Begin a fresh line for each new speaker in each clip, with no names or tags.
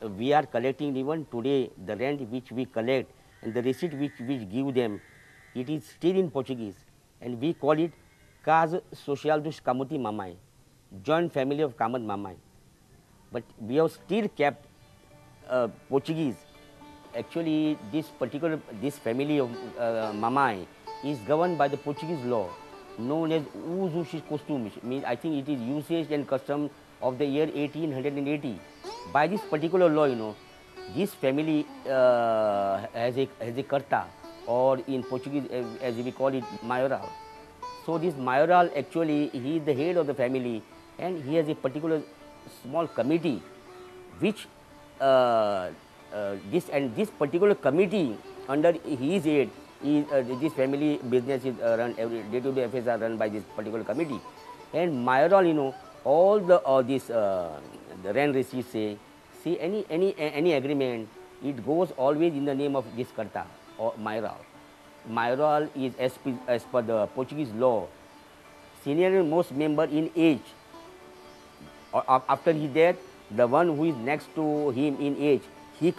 we are collecting even today, the rent which we collect and the receipt which give them, it is still in Portuguese, and we call it Casa Social dos Kamuti Mamai, joint family of Kamat Mamai. But we have still kept Portuguese. Actually, this family of Mamai is governed by the Portuguese law, known as usos e costumes. Means I think it is usage and custom of the year 1880. By this particular law, this family has a karta, or in Portuguese, as we call it, maioral. So this maioral, actually, he is the head of the family, and he has a particular small committee which this particular committee under his aid is this family business is run, every day-to-day affairs are run by this particular committee. And mayoral, all the rent receipts say any agreement, it goes always in the name of this karta or mayoral. Mayoral is as per the Portuguese law, senior most member in age. After his death, the one who is next to him in age, he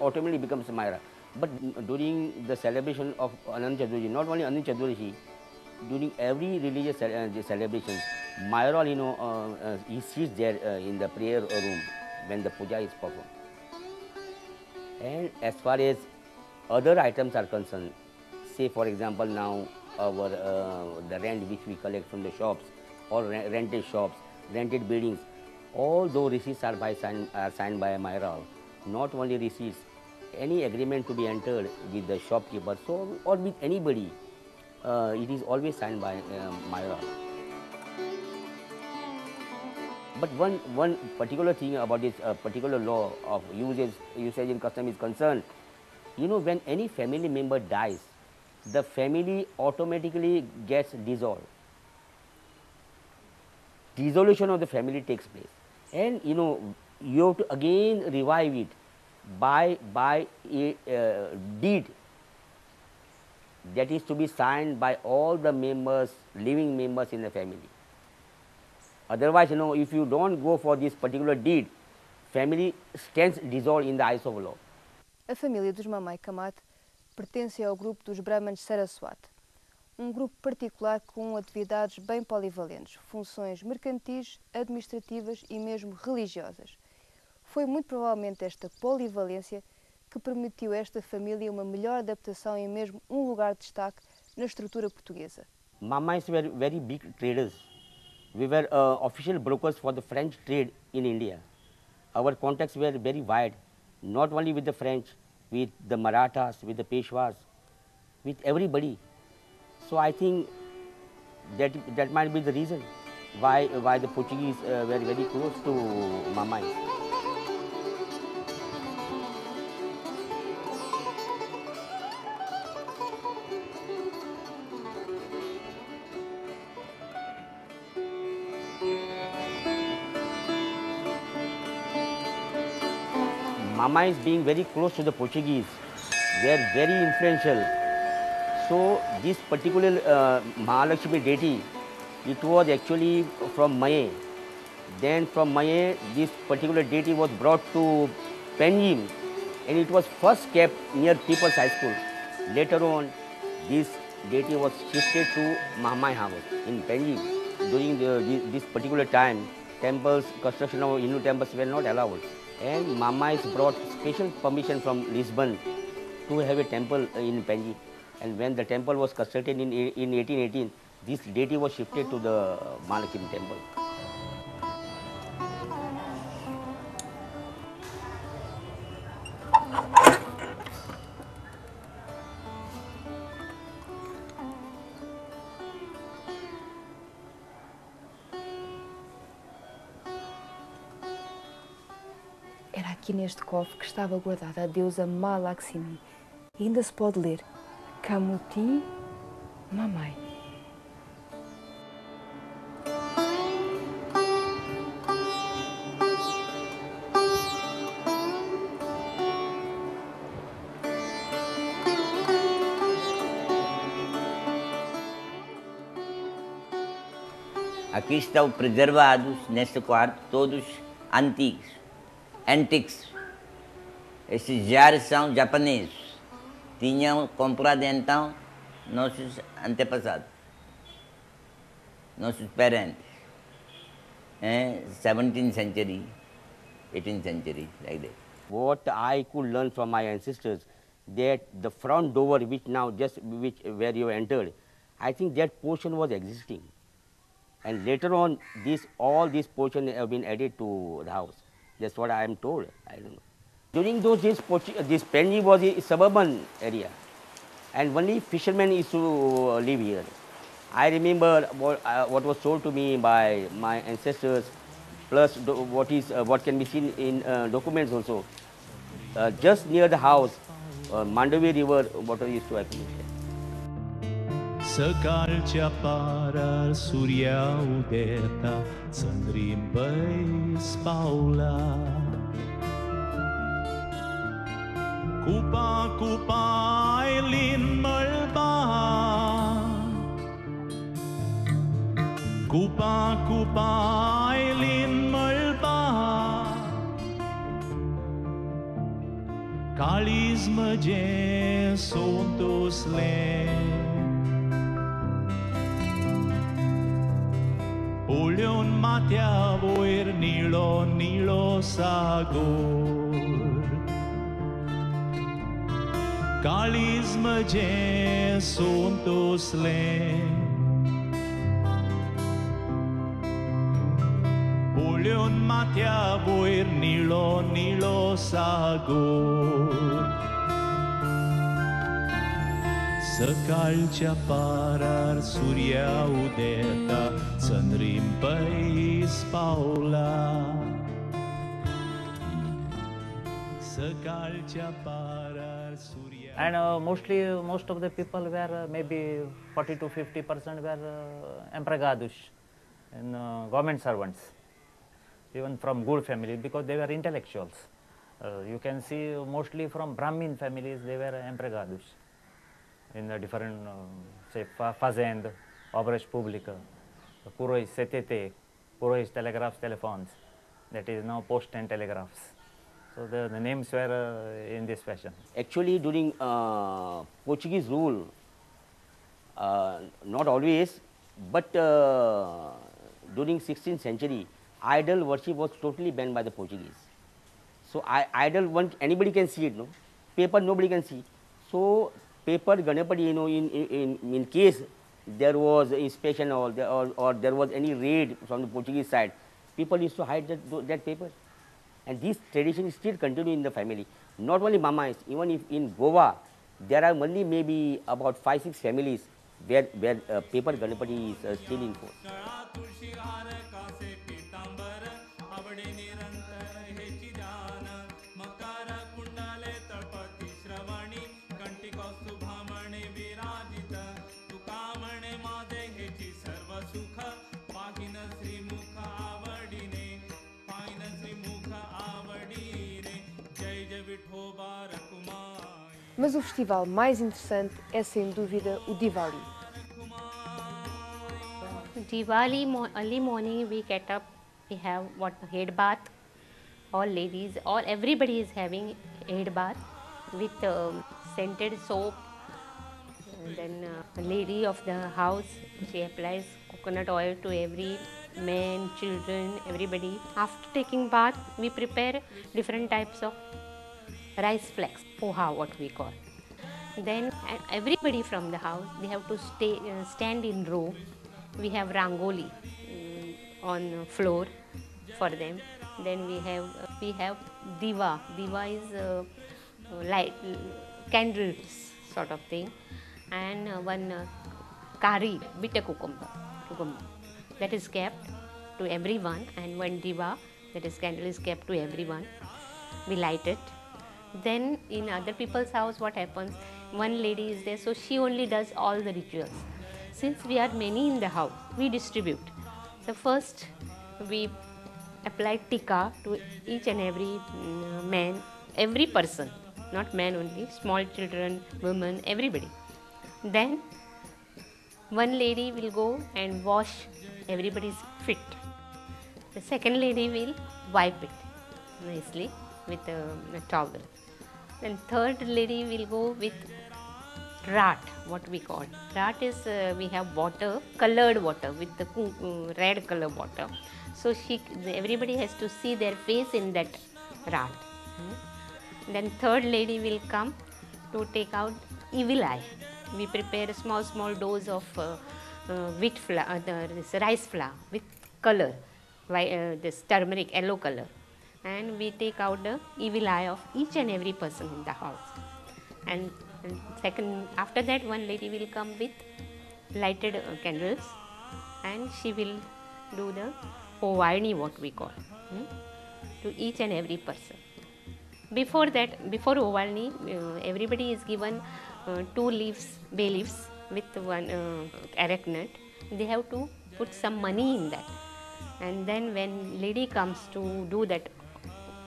automatically becomes Maira. But during the celebration of Anand Chaturdashi, not only Anand Chaturdashi, during every religious celebration, Mayoral, he sits there in the prayer room when the puja is performed. And as far as other items are concerned, say for example now our the rent which we collect from the shops or rented shops, rented buildings, all those receipts are signed by a Mayoral. Not only receipts, any agreement to be entered with the shopkeeper, or with anybody, it is always signed by Mayoral. But one particular thing about this particular law of usage and custom is concerned, when any family member dies, the family automatically gets dissolved. Dissolution of the family takes place, and you have to again revive it by a deed that is to be signed by all the members, living members in the family. Otherwise, if you don't go for this particular deed, family stands dissolved in the eyes of law.
A família dos Mamai Kamat pertence ao grupo dos Brahmanes Saraswat, grupo particular com atividades bem polivalentes, funções mercantis, administrativas e mesmo religiosas. Foi muito provavelmente esta polivalência que permitiu a esta família uma melhor adaptação e mesmo lugar de destaque na estrutura portuguesa.
Mamais were very big traders. We were official brokers for the French trade in India. Our contacts were very wide, not only with the French, with the Marathas, with the Peshwas, with everybody. So I think that might be the reason why the Portuguese were very close to Mamais. Mamais, being very close to the Portuguese, were very influential. So this particular Mahalakshmi deity, it was actually from Maye. Then from Maye, this particular deity was brought to Panjim, and it was first kept near People's High School. Later on, this deity was shifted to Mahamai House in Panjim. During this particular time, construction of Hindu temples were not allowed. And Mamais brought special permission from Lisbon to have a temple in Panji. And when the temple was constructed in 1818, this deity was shifted to the Mahalakshmi temple.
Era aqui neste cofre que estava guardada a deusa Mahalakshmi. E ainda se pode ler Kamuti Mamai.
Aqui estão preservados, neste quarto, todos antigos. Antiques, Esses já são japoneses. Tinham comprado então nossos antepassados, nossos parentes. 17th century, 18th century, like that.
What I could learn from my ancestors, that the front door which now just where you entered, I think that portion was existing. And later on, all these portions have been added to the house. That's what I am told. I don't know. During those days, this Penji was a suburban area, and only fishermen used to live here. I remember what was told to me by my ancestors, plus what can be seen in documents also. Just near the house, Mandavi River water used to accumulate.
सकाळच्या पारार सूर्या उदेता चंद्री बैस पावला कुपा कुपा आयलीन मळबा कुपा कुपा आयलीन मळबा काळीज म्हजें सोंतोसलें Olhon matea voer nilo nilo sagor Kalis mje sontosle Olhon matea voer nilo nilo sagor सकाळच्या पारार सूर्या उदेता चंद्रीम पैस पावला सकाळच्या पारार Surya
And mostly most of the people were maybe 40 to 50% were empregados and government servants, even from good families, because they were intellectuals. You can see mostly from Brahmin families they were empregados in the different, say, fazenda, obras públicas, Purois CTT, Purois telegraphs, telephones, that is now post and telegraphs. So the names were in this fashion.
Actually, during Portuguese rule, not always, but during 16th century, idol worship was totally banned by the Portuguese. So idol, anybody can see it, no? Paper, nobody can see. So paper Ganapati, you know, in case there was inspection or there was any raid from the Portuguese side, people used to hide that paper. And this tradition is still continuing in the family. Not only Mamais, even if in Goa, there are only maybe about 5-6 families where paper Ganapati is still in force.
Mas o festival mais interessante é, sem dúvida, o Diwali.
Diwali, early morning we get up, we have head bath. All ladies, everybody is having head bath with scented soap. And then a lady of the house, she applies coconut oil to every man, children, everybody. After taking bath, we prepare different types of rice flakes, poha what we call. Then everybody from the house, they have to stand in row. We have rangoli on floor for them. Then we have diva. Diva is light candles sort of thing, and one kari, bitter cucumber, that is kept to everyone, and one diva, that is candle, is kept to everyone. We light it. Then in other people's house, what happens, one lady is there, so she only does all the rituals. Since we are many in the house, we distribute. So first we apply tikka to each and every man, every person, not man only, small children, women, everybody. Then one lady will go and wash everybody's feet. The second lady will wipe it nicely with a towel. Then third lady will go with rat, what we call. Rat is, we have water, colored water with the red color water. So everybody has to see their face in that rat. Then third lady will come to take out evil eye. We prepare a small dose of wheat flour, this rice flour with color, this turmeric yellow color, and we take out the evil eye of each and every person in the house. And second, after that, one lady will come with lighted candles, and she will do the Ovarni, what we call, to each and every person. Before that, before Ovalni, everybody is given 2 leaves, bay leaves with one arecanut. They have to put some money in that. And then when lady comes to do that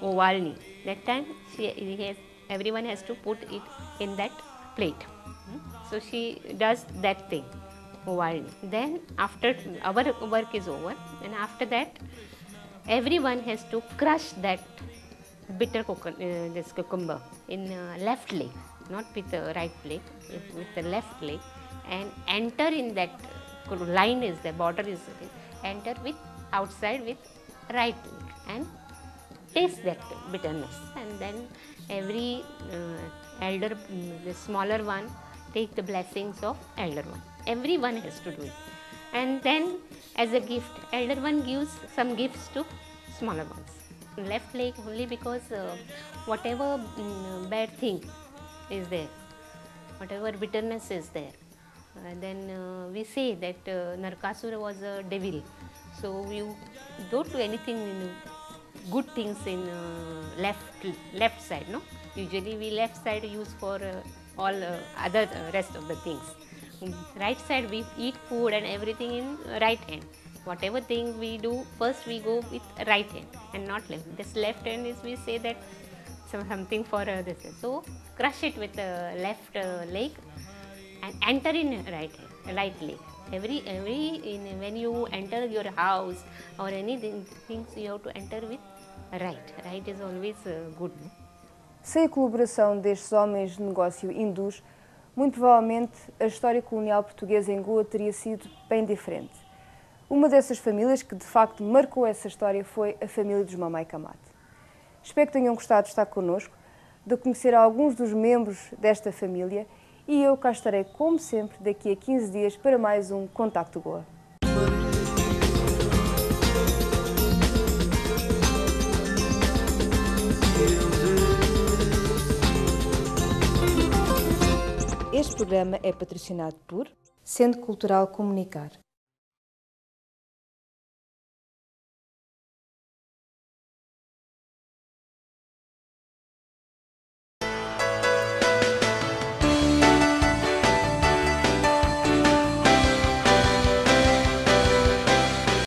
Ovalni, that time everyone has to put it in that plate. So she does that thing, Ovalni. Then after our work is over, and after that, everyone has to crush that bitter this cucumber in left leg, not with the right leg, with the left leg, and enter in that line is the border is enter with outside with right leg and taste that bitterness. And then every elder, the smaller one, take the blessings of elder one. Everyone has to do it. And then as a gift, elder one gives some gifts to smaller ones. Left leg only because whatever bad thing is there, whatever bitterness is there, then we say that Narkasura was a devil. So you don't do anything, good things in left side, no? Usually we left side use for all other rest of the things. Right side we eat food and everything in right hand. Whatever thing we do, first we go with right hand and not left. This left hand is, we say that something for this. So crush it with the left leg and enter in right leg. When you enter your house or anything, things you have to enter with right. Right is always good.
Sem a colaboração destes homens de negócio hindus, muito provavelmente a história colonial portuguesa em Goa teria sido bem diferente. Uma dessas famílias que de facto marcou essa história foi a família dos Mamai Kamat. Espero que tenham gostado de estar connosco, de conhecer alguns dos membros desta família, e eu cá estarei, como sempre, daqui a 15 dias para mais um Contacto Goa. Este programa é patrocinado por Centro Cultural Comunicar.